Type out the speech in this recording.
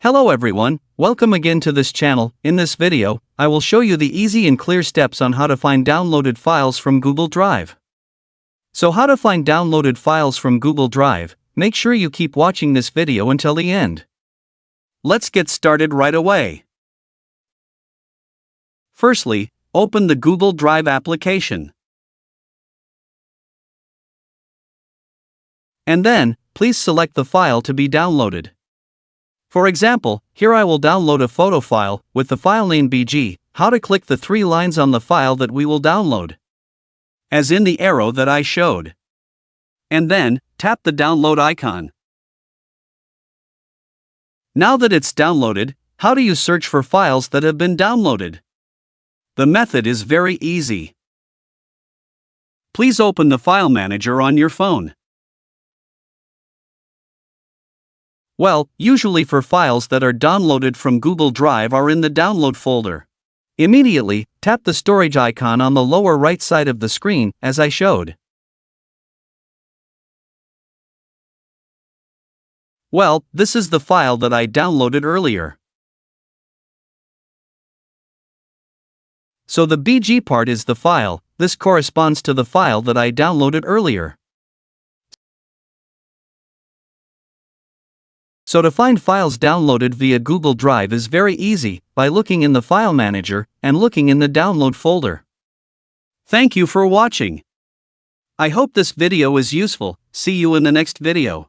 Hello everyone, welcome again to this channel. In this video, I will show you the easy and clear steps on how to find downloaded files from Google Drive. So how to find downloaded files from Google Drive, make sure you keep watching this video until the end. Let's get started right away. Firstly, open the Google Drive application. And then, please select the file to be downloaded. For example, here I will download a photo file, with the file name BG. How to click the 3 lines on the file that we will download, as in the arrow that I showed. And then, tap the download icon. Now that it's downloaded, how do you search for files that have been downloaded? The method is very easy. Please open the file manager on your phone. Well, usually for files that are downloaded from Google Drive are in the download folder. Immediately, tap the storage icon on the lower right side of the screen, as I showed. Well, this is the file that I downloaded earlier. So the BG part is the file. This corresponds to the file that I downloaded earlier. So to find files downloaded via Google Drive is very easy, by looking in the file manager, and looking in the download folder. Thank you for watching. I hope this video is useful. See you in the next video.